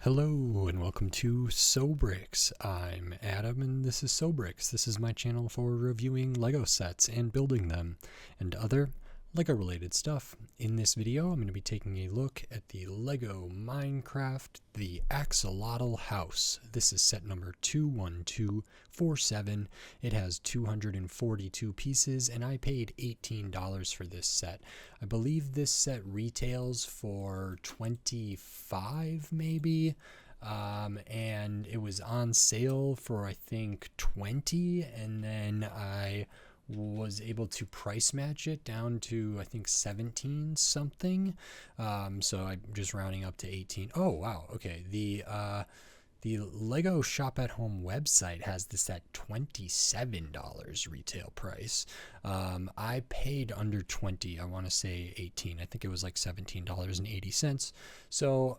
Hello and welcome to Sobrix. I'm Adam and this is Sobrix. This is my channel for reviewing Lego sets and building them and other Lego related stuff. In this video I'm going to be taking a look at the Lego Minecraft The Axolotl House. This is set number 21247. It has 242 pieces and I paid $18 for this set. I believe this set retails for $25 maybe. And it was on sale for I think $20, and then I was able to price match it down to I think 17 something. So I'm just rounding up to 18. Oh wow, okay. The Lego Shop at Home website has this at $27 retail price. I paid under 20. I want to say 18. I think it was like $17.80. So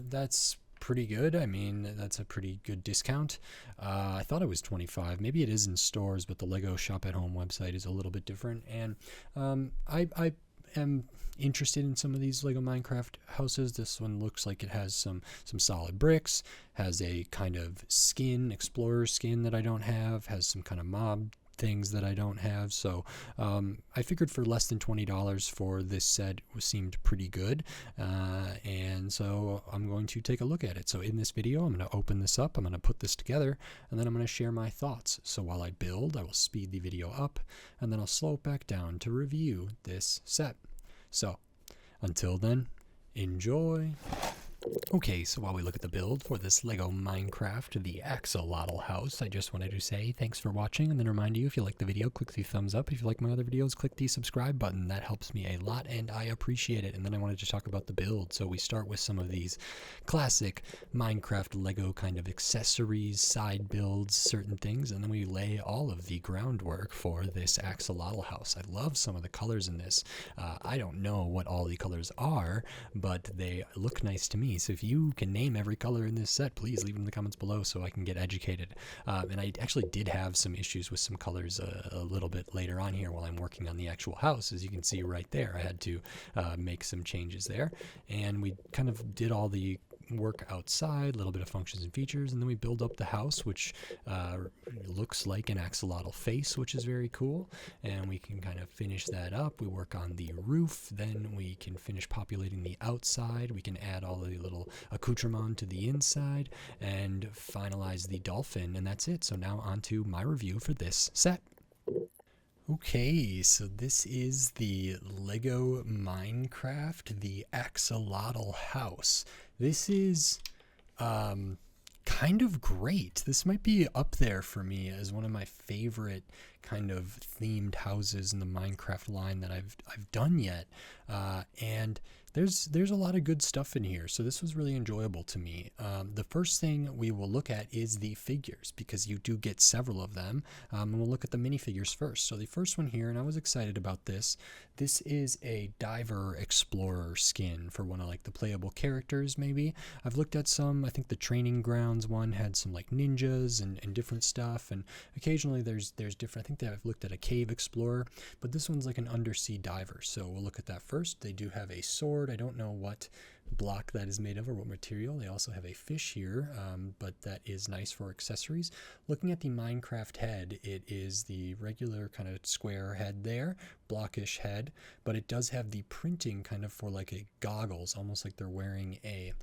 that's pretty good. I mean, that's a pretty good discount. I thought it was 25. Maybe it is in stores, but the Lego Shop at Home website is a little bit different. And I am interested in some of these Lego Minecraft houses. This one looks like it has some solid bricks, has a kind of skin, explorer skin that I don't have, has some kind of mob things that I don't have. So I figured for less than $20 for this set seemed pretty good, and so I'm going to take a look at it. So in this video I'm going to open this up, I'm going to put this together, and then I'm going to share my thoughts. So while I build, I will speed the video up and then I'll slow it back down to review this set. So until then, enjoy. Okay, so while we look at the build for this Lego Minecraft The Axolotl House, I just wanted to say thanks for watching, and then remind you, if you like the video, click the thumbs up. If you like my other videos, click the subscribe button. That helps me a lot and I appreciate it. And then I wanted to talk about the build. So we start with some of these classic Minecraft Lego kind of accessories, side builds, certain things, and then we lay all of the groundwork for this Axolotl House. I love some of the colors in this. I don't know what all the colors are, but they look nice to me. So if you can name every color in this set, please leave them in the comments below so I can get educated. And I actually did have some issues with some colors a little bit later on here while I'm working on the actual house. As you can see right there, I had to make some changes there. And we kind of did all the work outside, a little bit of functions and features, and then we build up the house, which looks like an axolotl face, which is very cool. And we can kind of finish that up. We work on the roof, then we can finish populating the outside. We can add all the little accoutrement to the inside and finalize the dolphin, and that's it. So now on to my review for this set. Okay, so this is the Lego Minecraft The Axolotl House. This is kind of great. This might be up there for me as one of my favorite kind of themed houses in the Minecraft line that I've done yet. And there's a lot of good stuff in here, so this was really enjoyable to me. The first thing we will look at is the figures, because you do get several of them, and we'll look at the minifigures first. So the first one here, and I was excited about this. This is a diver explorer skin for one of like the playable characters. Maybe I've looked at some. I think the training grounds one had some like ninjas and different stuff, and occasionally there's different. I think that I've looked at a cave explorer, but this one's like an undersea diver. So we'll look at that first. They do have a sword. I don't know what block that is made of or what material. They also have a fish here, but that is nice for accessories. Looking at the Minecraft head, it is the regular kind of square head there, blockish head, but it does have the printing kind of for like a goggles, almost like they're wearing a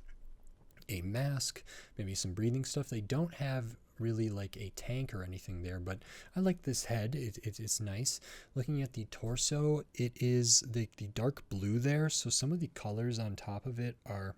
mask, maybe some breathing stuff. They don't have really like a tank or anything there, but I like this head. It's nice. Looking at the torso, it is the dark blue there, so some of the colors on top of it are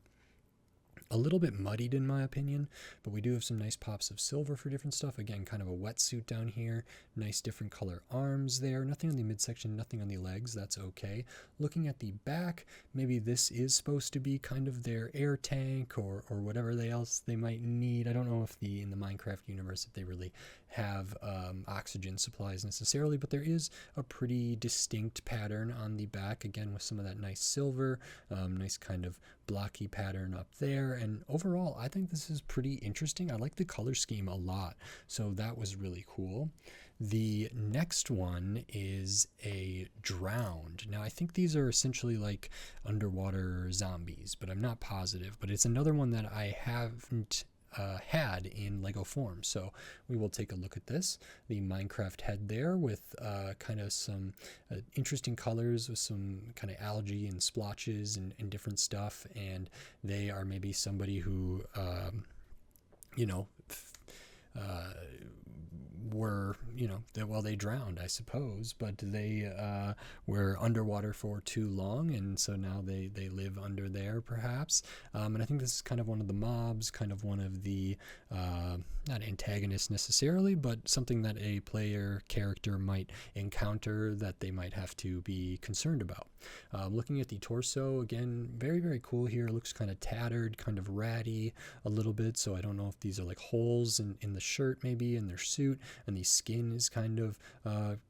a little bit muddied in my opinion, but we do have some nice pops of silver for different stuff. Again, kind of a wetsuit down here, nice different color arms there, nothing on the midsection, nothing on the legs, that's okay. Looking at the back, maybe this is supposed to be kind of their air tank or whatever else they might need. I don't know if in the Minecraft universe if they really have oxygen supplies necessarily, but there is a pretty distinct pattern on the back, again with some of that nice silver, nice kind of blocky pattern up there. And overall, I think this is pretty interesting. I like the color scheme a lot, so that was really cool. The next one is a drowned. Now, I think these are essentially like underwater zombies, but I'm not positive. But it's another one that I haven't had in Lego form. So we will take a look at this. The Minecraft head there with kind of some interesting colors with some kind of algae and splotches and different stuff. And they are maybe somebody who, you know, were, they drowned, I suppose, but they were underwater for too long, and so now they live under there, perhaps. And I think this is kind of one of the mobs, kind of one of the, not antagonists necessarily, but something that a player character might encounter that they might have to be concerned about. Looking at the torso, again, very, very cool here. It looks kind of tattered, kind of ratty a little bit, so I don't know if these are like holes in the shirt maybe, in their suit, and the skin is kind of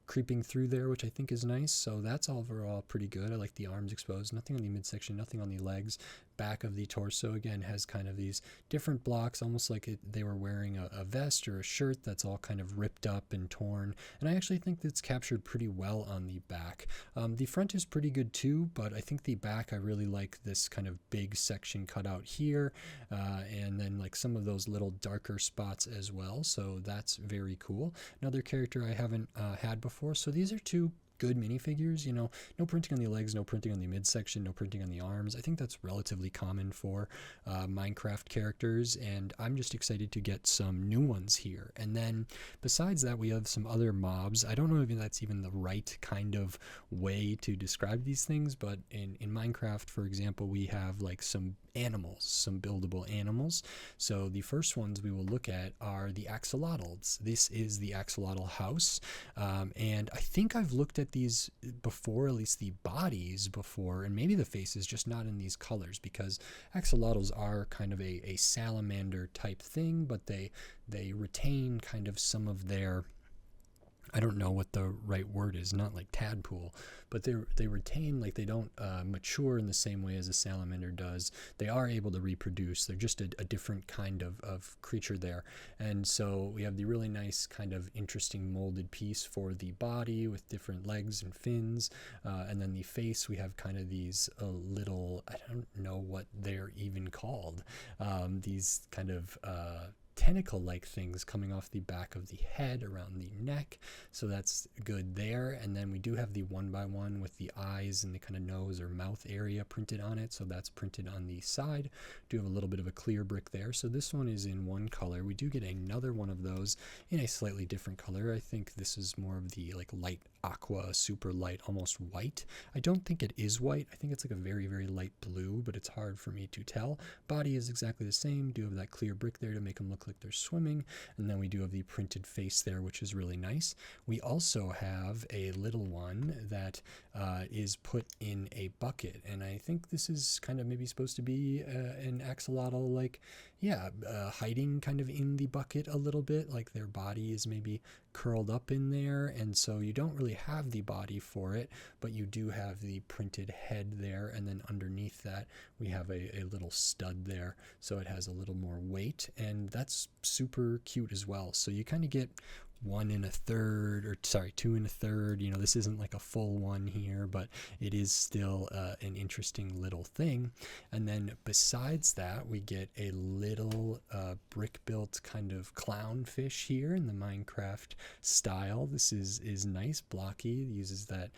creeping through there, which I think is nice. So that's overall pretty good. I like the arms exposed, nothing on the midsection, nothing on the legs. Back of the torso again has kind of these different blocks, almost like they were wearing a vest or a shirt that's all kind of ripped up and torn, and I actually think that's captured pretty well on the back. The front is pretty good too, but I think the back, I really like this kind of big section cut out here, and then like some of those little darker spots as well, so that's very cool. Another character I haven't had before, so these are two good minifigures. No printing on the legs, no printing on the midsection, no printing on the arms. I think that's relatively common for Minecraft characters, and I'm just excited to get some new ones here. And then besides that, we have some other mobs. I don't know if that's even the right kind of way to describe these things, but in Minecraft, for example, we have like some animals, some buildable animals. So the first ones we will look at are the axolotls. This is the axolotl house, and I think I've looked at these before, at least the bodies before, and maybe the faces, just not in these colors, because axolotls are kind of a salamander type thing, but they retain kind of some of their, I don't know what the right word is, not like tadpole, but they retain, like they don't mature in the same way as a salamander does. They are able to reproduce. They're just a different kind of creature there. And so we have the really nice kind of interesting molded piece for the body with different legs and fins. And then the face, we have kind of these little, I don't know what they're even called, these kind of tentacle-like things coming off the back of the head around the neck, so that's good there. And then we do have the 1x1 with the eyes and the kind of nose or mouth area printed on it, so that's printed on the side. Do have a little bit of a clear brick there, so this one is in one color. We do get another one of those in a slightly different color. I think this is more of the like light aqua, super light, almost white. I don't think it is white. I think it's like a very, very light blue, but it's hard for me to tell. Body is exactly the same. Do have that clear brick there to make them look like they're swimming, and then we do have the printed face there, which is really nice. We also have a little one that is put in a bucket, and I think this is kind of maybe supposed to be an axolotl, like, hiding kind of in the bucket a little bit, like their body is maybe curled up in there, and so you don't really have the body for it, but you do have the printed head there, and then underneath that we have a little stud there, so it has a little more weight, and that's super cute as well. So you kind of get 2 1/3. This isn't like a full one here, but it is still an interesting little thing. And then besides that, we get a little brick-built kind of clownfish here in the Minecraft style. This is nice, blocky. It uses that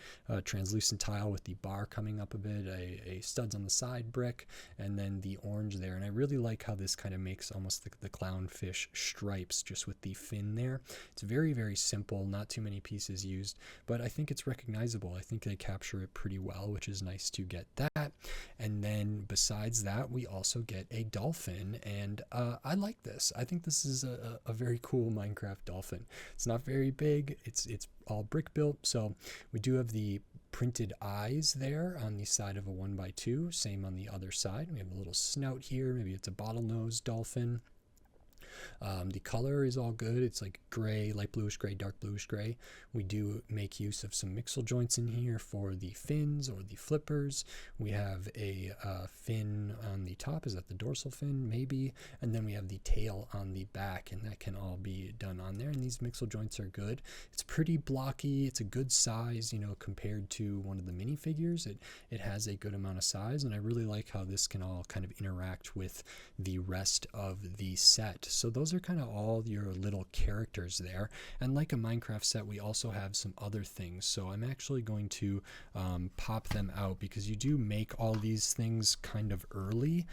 translucent tile with the bar coming up a bit, a studs on the side brick, and then the orange there. And I really like how this kind of makes almost the clownfish stripes just with the fin there. It's very, very simple, not too many pieces used, but I think it's recognizable. I think they capture it pretty well, which is nice to get that. And then besides that, we also get a dolphin, and I like this. I think this is a very cool Minecraft dolphin. It's not very big. It's all brick built, so we do have the printed eyes there on the side of a 1x2, same on the other side. We have a little snout here, maybe it's a bottlenose dolphin. The color is all good. It's like gray, light bluish gray, dark bluish gray. We do make use of some mixel joints in here for the fins or the flippers. We have a fin on the top. Is that the dorsal fin? Maybe. And then we have the tail on the back, and that can all be done on there. And these mixel joints are good. It's pretty blocky. It's a good size, you know, compared to one of the minifigures. It has a good amount of size, and I really like how this can all kind of interact with the rest of the set. So those are kind of all your little characters there. And like a Minecraft set, we also have some other things. So I'm actually going to pop them out, because you do make all these things kind of early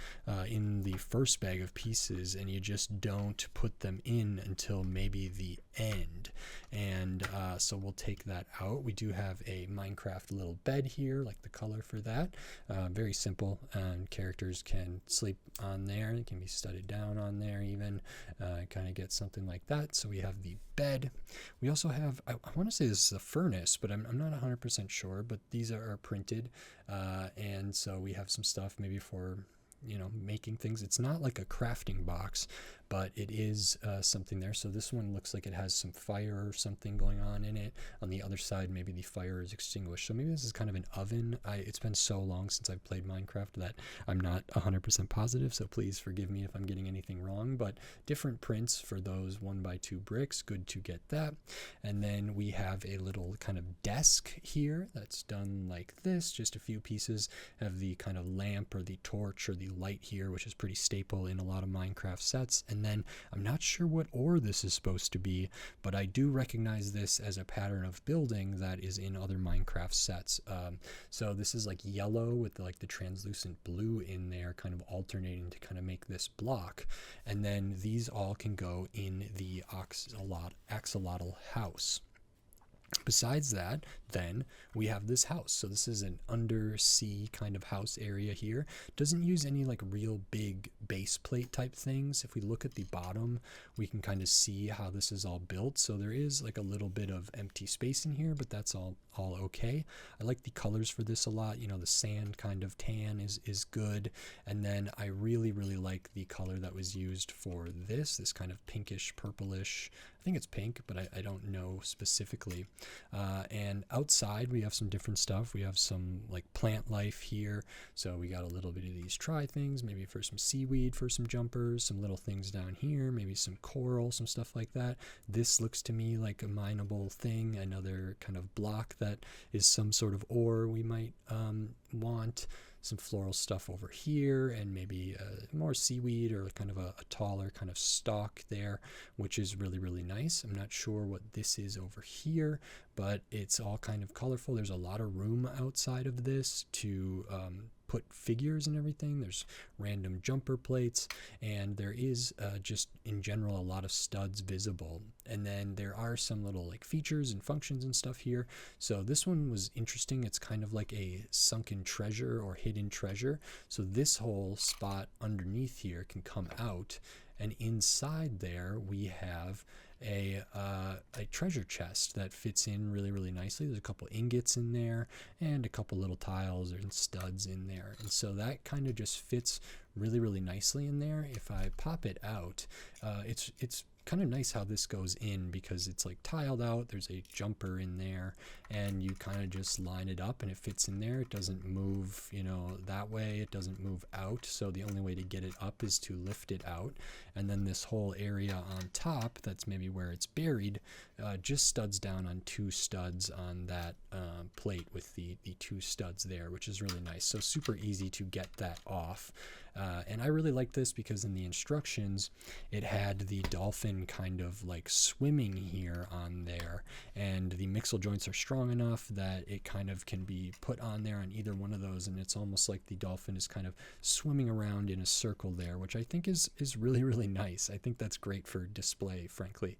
in the first bag of pieces, and you just don't put them in until maybe the end. And so we'll take that out. We do have a Minecraft little bed here, like the color for that. Very simple, and characters can sleep on there. It can be studded down on there even, kind of get something like that. So we have the bed. We also have, I want to say this is a furnace, but I'm not 100% sure, but these are printed. And so we have some stuff maybe for, you know, making things. It's not like a crafting box, but it is something there. So this one looks like it has some fire or something going on in it. On the other side, maybe the fire is extinguished. So maybe this is kind of an oven. It's been so long since I've played Minecraft that I'm not 100% positive, so please forgive me if I'm getting anything wrong. But different prints for those 1x2 bricks, good to get that. And then we have a little kind of desk here that's done like this, just a few pieces. Have the kind of lamp or the torch or the light here, which is pretty staple in a lot of Minecraft sets. And then I'm not sure what ore this is supposed to be, but I do recognize this as a pattern of building that is in other Minecraft sets. So this is like yellow with like the translucent blue in there, kind of alternating to kind of make this block. And then these all can go in the axolotl house. Besides that, then we have this house. So this is an undersea kind of house area here. Doesn't use any like real big base plate type things. If we look at the bottom, we can kind of see how this is all built. So there is like a little bit of empty space in here, but that's all okay. I like the colors for this a lot. You know, the sand kind of tan is good. And then I really like the color that was used for this kind of pinkish purplish. I think it's pink, but I don't know specifically. And outside we have some different stuff. We have some like plant life here. So we got a little bit of these try things, maybe for some seaweed, for some jumpers, some little things down here, maybe some coral, some stuff like that. This looks to me like a mineable thing, another kind of block that is some sort of ore we might want. Some floral stuff over here, and maybe more seaweed or kind of a taller kind of stalk there, which is really nice. I'm not sure what this is over here, but it's all kind of colorful. There's a lot of room outside of this to put figures and everything. There's random jumper plates, and there is just in general a lot of studs visible. And then there are some little like features and functions and stuff here. So this one was interesting. It's kind of like a sunken treasure or hidden treasure. So this whole spot underneath here can come out, and inside there we have a treasure chest that fits in really nicely. There's a couple ingots in there and a couple little tiles and studs in there, and so that kind of just fits really nicely in there. If I pop it out, it's kind of nice how this goes in, because it's like tiled out. There's a jumper in there, and you kind of just line it up and it fits in there. It doesn't move, you know, that way. It doesn't move out. So the only way to get it up is to lift it out. And then this whole area on top, that's maybe where it's buried, just studs down on two studs on that plate with the two studs there, which is really nice. So super easy to get that off. And I really like this because in the instructions, it had the dolphin kind of like swimming here on there, and the mixel joints are strong enough that it kind of can be put on there on either one of those, and it's almost like the dolphin is kind of swimming around in a circle there, which I think is really nice. I think that's great for display, frankly.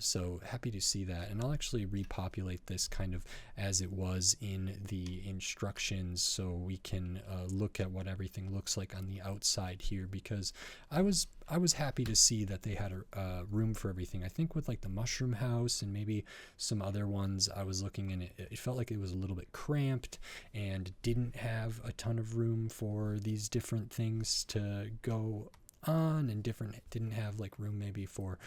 So happy to see that, and I'll actually repopulate this kind of as it was in the instructions, so we can look at what everything looks like on the outside here, because I was happy to see that they had a room for everything. I think with like the mushroom house and maybe some other ones I was looking, and it felt like it was a little bit cramped and didn't have a ton of room for these different things to go on and different, didn't have like room maybe for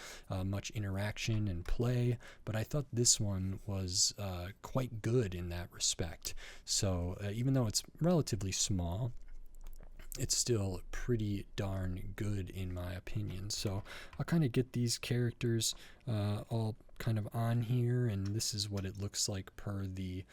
much interaction and play, but I thought this one was quite good in that respect. So even though it's relatively small, it's still pretty darn good in my opinion. So I'll kind of get these characters all kind of on here, and this is what it looks like per the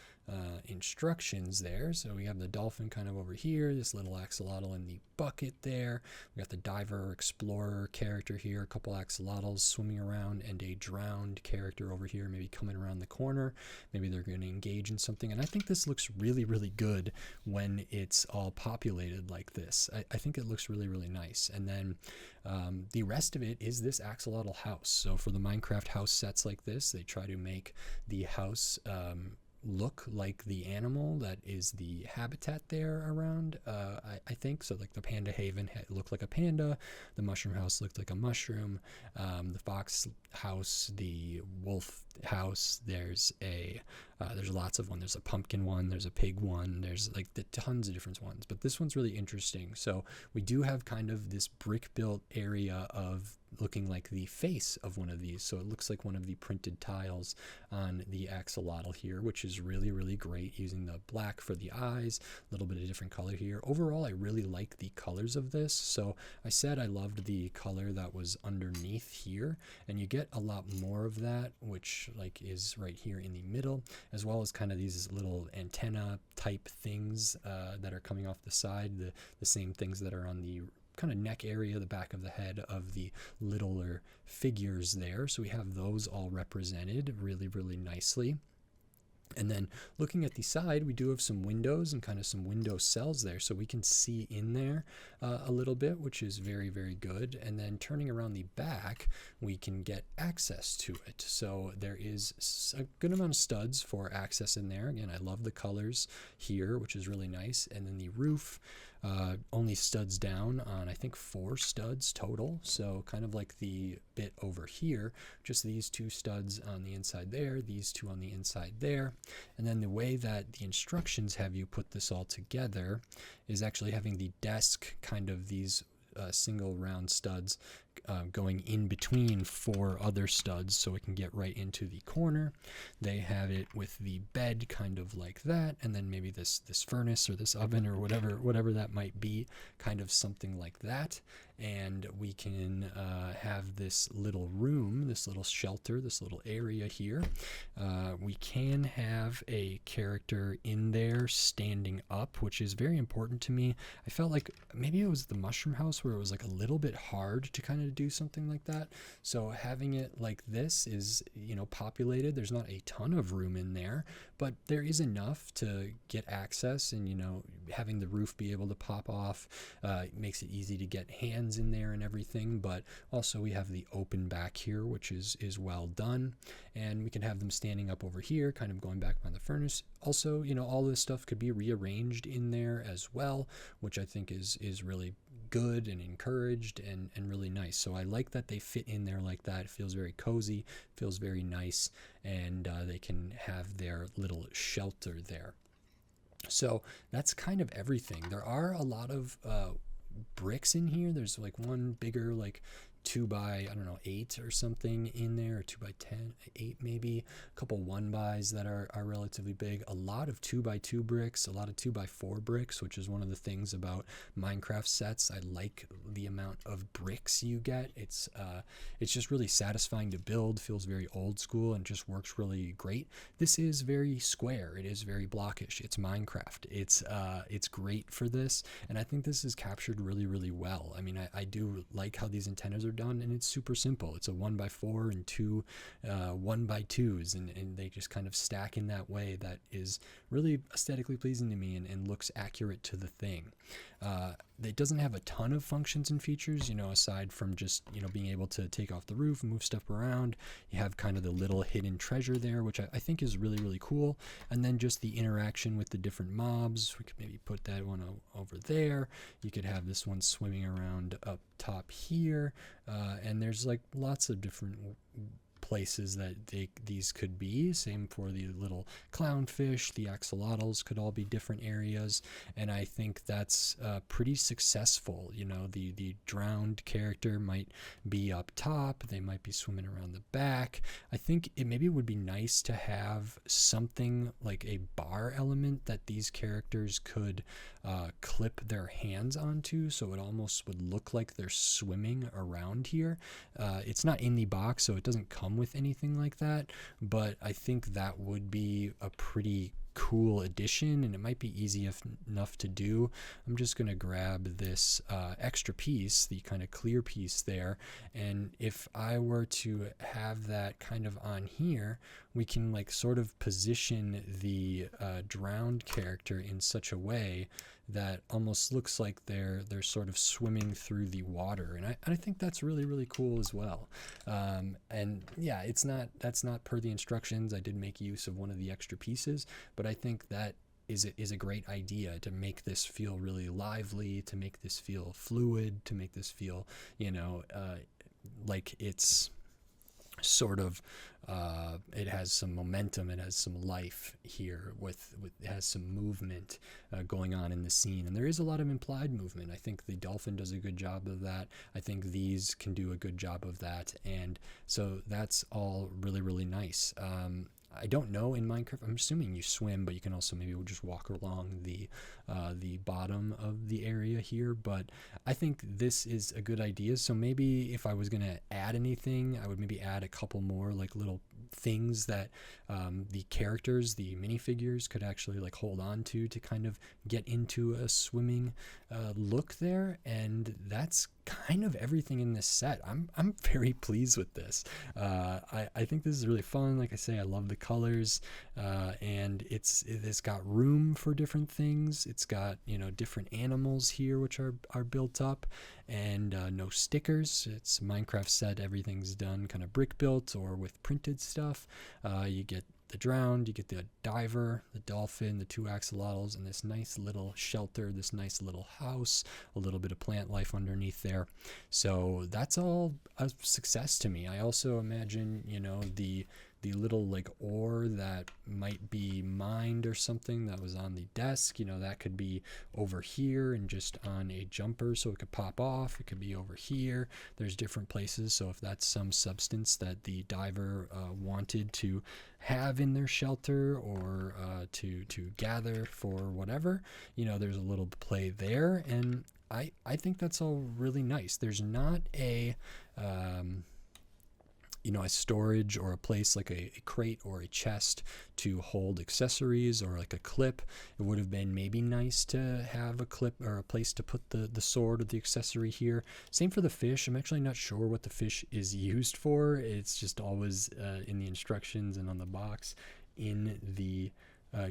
instructions there. So we have the dolphin kind of over here, this little axolotl in the bucket there. We got the diver explorer character here, a couple axolotls swimming around, and a drowned character over here, maybe coming around the corner. Maybe they're going to engage in something. And I think this looks really, really good when it's all populated like this. I think it looks really, really nice. And then the rest of it is this axolotl house. So for the Minecraft house sets like this, they try to make the house look like the animal that is the habitat there around. I think so. Like the panda haven looked like a panda, the mushroom house looked like a mushroom, the fox house, the wolf house, there's lots of one. There's a pumpkin one, there's a pig one, there's like tons of different ones, but this one's really interesting. So we do have kind of this brick built area of looking like the face of one of these. So it looks like one of the printed tiles on the axolotl here, which is really, really great, using the black for the eyes, a little bit of different color here. Overall, I really like the colors of this. So I said I loved the color that was underneath here, and you get a lot more of that, which like is right here in the middle, as well as kind of these little antenna type things that are coming off the side, the same things that are on the kind of neck area, the back of the head of the littler figures there. So we have those all represented really, really nicely. And then looking at the side, we do have some windows and kind of some window cells there, so we can see in there a little bit, which is very, very good. And then turning around the back, we can get access to it. So there is a good amount of studs for access in there. Again, I love the colors here, which is really nice. And then the roof only studs down on, I think, 4 studs total. So kind of like the bit over here, just these 2 studs on the inside there, these 2 on the inside there. And then the way that the instructions have you put this all together is actually having the desk kind of these single round studs going in between 4 other studs, so it can get right into the corner. They have it with the bed kind of like that, and then maybe this furnace or this oven or whatever that might be, kind of something like that. And we can have this little room, this little shelter, this little area here. We can have a character in there standing up, which is very important to me. I felt like maybe it was the mushroom house where it was like a little bit hard to kind of do something like that. So having it like this is, populated. There's not a ton of room in there, but there is enough to get access, and having the roof be able to pop off makes it easy to get hands in there and everything. But also we have the open back here, which is well done, and we can have them standing up over here, kind of going back on the furnace. Also, all this stuff could be rearranged in there as well, which I think is really good and encouraged and really nice. So I like that they fit in there like that. It feels very cozy, feels very nice, and they can have their little shelter there. So that's kind of everything. There are a lot of bricks in here. There's like one bigger, like 2x8 or something in there, or 2x10, 8 maybe, a couple 1x that are relatively big, a lot of 2x2 bricks, a lot of 2x4 bricks, which is one of the things about Minecraft sets. I like the amount of bricks you get. It's just really satisfying to build, feels very old school, and just works really great. This is very square, it is very blockish, it's Minecraft, it's great for this, and I think this is captured really, really well. I mean, I do like how these antennas are done, and it's super simple. It's a 1x4 and 2 1x2s, and they just kind of stack in that way that is really aesthetically pleasing to me and looks accurate to the thing. It doesn't have a ton of functions and features, aside from just, being able to take off the roof and move stuff around. You have kind of the little hidden treasure there, which I think is really, really cool. And then just the interaction with the different mobs. We could maybe put that one over there. You could have this one swimming around up top here. And there's like lots of different places that these could be. Same for the little clownfish, the axolotls could all be different areas, and I think that's pretty successful. You know, the drowned character might be up top, they might be swimming around the back. I think maybe it would be nice to have something like a bar element that these characters could clip their hands onto, so it almost would look like they're swimming around here. It's not in the box, so it doesn't come with anything like that, but I think that would be a pretty cool addition, and it might be easy enough to do. I'm just going to grab this extra piece, the kind of clear piece there, and if I were to have that kind of on here, we can like sort of position the drowned character in such a way that almost looks like they're sort of swimming through the water, and I think that's really, really cool as well. And yeah, that's not per the instructions. I did make use of one of the extra pieces, but I think that is a great idea to make this feel really lively, to make this feel fluid, to make this feel, you know, like it's sort of it has some momentum, it has some life here, with it has some movement going on in the scene, and there is a lot of implied movement. I think the dolphin does a good job of that. I think these can do a good job of that, and so that's all really, really nice. I don't know in Minecraft. I'm assuming you swim, but you can also maybe just walk along the bottom of the area here. But I think this is a good idea. So maybe if I was gonna add anything, I would maybe add a couple more like little things that the characters, the minifigures, could actually like hold on to kind of get into a swimming look there. And that's kind of everything in this set. I'm very pleased with this. I think this is really fun. Like I say, I love the colors, and it's got room for different things. It's got, you know, different animals here which are built up, and no stickers. It's a Minecraft set. Everything's done kind of brick built or with printed stuff. You get the drowned, you get the diver, the dolphin, the two axolotls, and this nice little shelter, this nice little house, a little bit of plant life underneath there. So that's all a success to me. I also imagine, you know, the little like ore that might be mined or something that was on the desk, you know, that could be over here and just on a jumper so it could pop off. It could be over here. There's different places, so if that's some substance that the diver wanted to have in their shelter, or to gather for whatever, you know, there's a little play there, and I think that's all really nice. There's not a you know, a storage or a place like a crate or a chest to hold accessories, or like a clip. It would have been maybe nice to have a clip or a place to put the sword or the accessory here. Same for the fish. I'm actually not sure what the fish is used for. It's just always in the instructions and on the box in the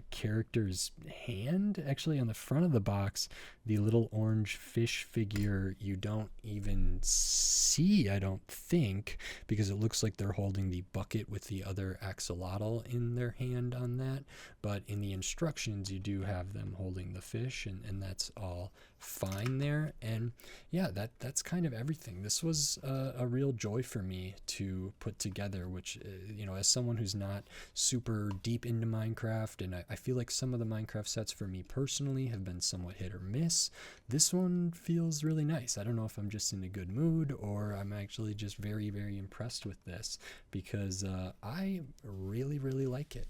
character's hand. Actually, on the front of the box, the little orange fish figure you don't even see, I don't think, because it looks like they're holding the bucket with the other axolotl in their hand on that. But in the instructions, you do have them holding the fish, and that's all fine there. And yeah, that's kind of everything. This was a real joy for me to put together, which, you know, as someone who's not super deep into Minecraft, and I feel like some of the Minecraft sets for me personally have been somewhat hit or miss, this one feels really nice. I don't know if I'm just in a good mood, or I'm actually just very, very impressed with this, because I really, really like it.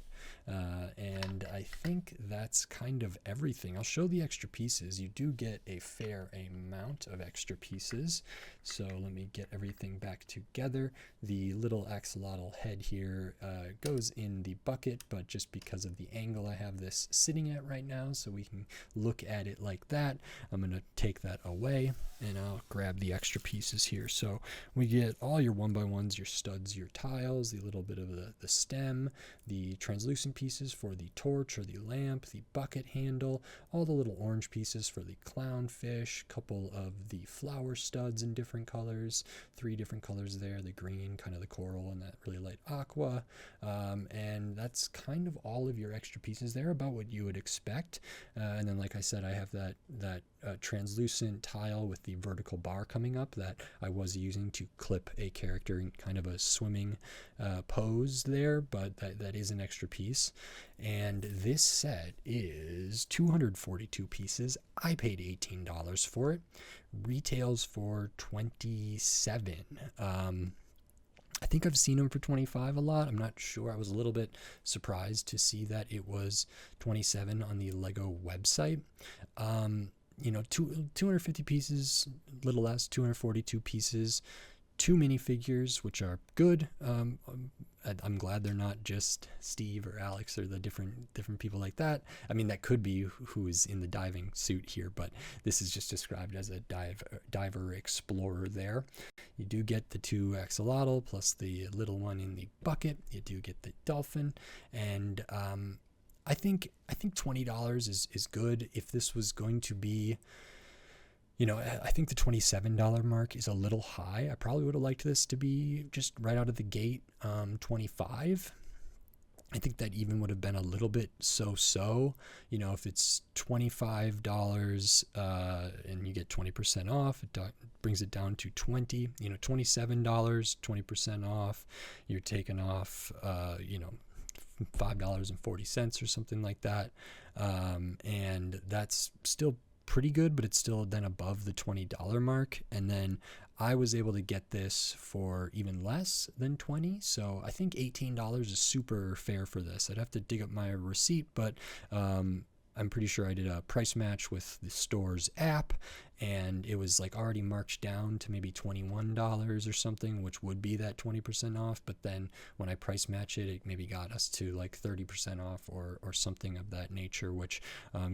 And I think that's kind of everything. I'll show the extra pieces. You do get a fair amount of extra pieces. So let me get everything back together. The little axolotl head here goes in the bucket, but just because of the angle I have this sitting at right now, so we can look at it like that, I'm going to take that away, and I'll grab the extra pieces here. So we get all your 1x1s, your studs, your tiles, the little bit of the stem, the translucent pieces for the torch or the lamp, the bucket handle, all the little orange pieces for the clownfish, couple of the flower studs in different different colors, 3 different colors there, the green, kind of the coral, and that really light aqua. And that's kind of all of your extra pieces there, about what you would expect. And then, like I said, I have that translucent tile with the vertical bar coming up that I was using to clip a character in kind of a swimming pose there, but that is an extra piece. And this set is 242 pieces. I paid $18 for it. Retails for $27. I think I've seen them for $25 a lot. I'm not sure. I was a little bit surprised to see that it was $27 on the Lego website. 250 pieces, a little less, 242 pieces, 2 minifigures, which are good. I'm glad they're not just Steve or Alex or the different people like that. I mean, that could be who is in the diving suit here, but this is just described as a diver explorer there. You do get the 2 axolotl plus the little one in the bucket. You do get the dolphin, and I think $20 is good. If this was going to be, I think the $27 mark is a little high. I probably would have liked this to be just right out of the gate, $25. I think that even would have been a little bit so. If it's $25 and you get 20% off, it brings it down to $20. $27, 20% off. You're taking off, $5.40 or something like that, and that's still pretty good, but it's still then above the $20 mark. And then I was able to get this for even less than $20, so I think $18 is super fair for this. I'd have to dig up my receipt, but I'm pretty sure I did a price match with the store's app, and it was like already marked down to maybe $21 or something, which would be that 20% off. But then when I price match it, it maybe got us to like 30% off or something of that nature, which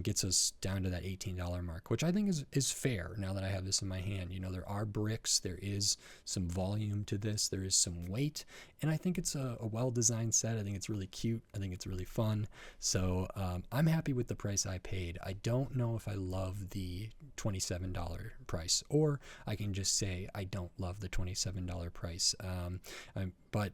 gets us down to that $18 mark, which I think is fair now that I have this in my hand. There are bricks, there is some volume to this, there is some weight, and I think it's a well-designed set. I think it's really cute. I think it's really fun. So I'm happy with the price I paid. I don't know if I love the $27 price, or I can just say I don't love the $27 price. But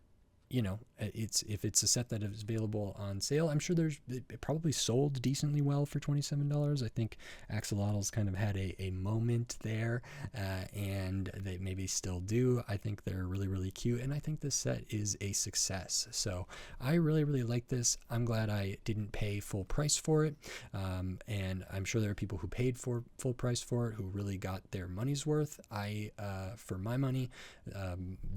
if it's a set that is available on sale, I'm sure it probably sold decently well for $27. I think Axolotls kind of had a moment there, and they maybe still do. I think they're really, really cute, and I think this set is a success. So I really, really like this. I'm glad I didn't pay full price for it, and I'm sure there are people who paid for full price for it who really got their money's worth. For my money,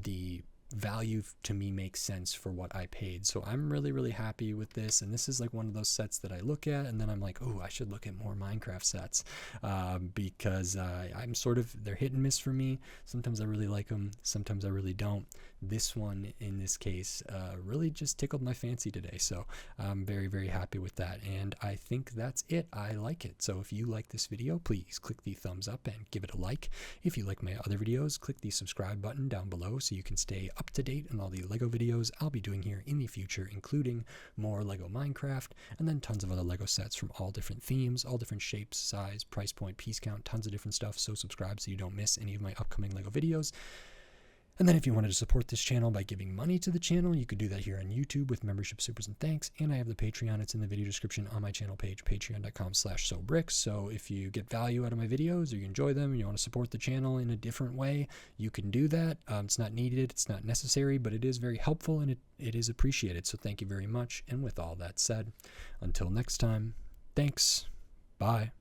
the value to me makes sense for what I paid. So I'm really, really happy with this. And this is like one of those sets that I look at and then I'm like, oh, I should look at more Minecraft sets, because I'm they're hit and miss for me. Sometimes I really like them, sometimes I really don't. This one in this case really just tickled my fancy today. So I'm very, very happy with that. And I think that's it. I like it. So if you like this video, please click the thumbs up and give it a like. If you like my other videos, click the subscribe button down below so you can stay up to date on all the Lego videos I'll be doing here in the future, including more Lego Minecraft, and then tons of other Lego sets from all different themes, all different shapes, size, price point, piece count, tons of different stuff. So subscribe so you don't miss any of my upcoming Lego videos. And then if you wanted to support this channel by giving money to the channel, you could do that here on YouTube with membership, supers, and thanks. And I have the Patreon. It's in the video description on my channel page, patreon.com/sobricks. So if you get value out of my videos or you enjoy them and you want to support the channel in a different way, you can do that. It's not needed, it's not necessary, but it is very helpful and it is appreciated. So thank you very much. And with all that said, until next time, thanks. Bye.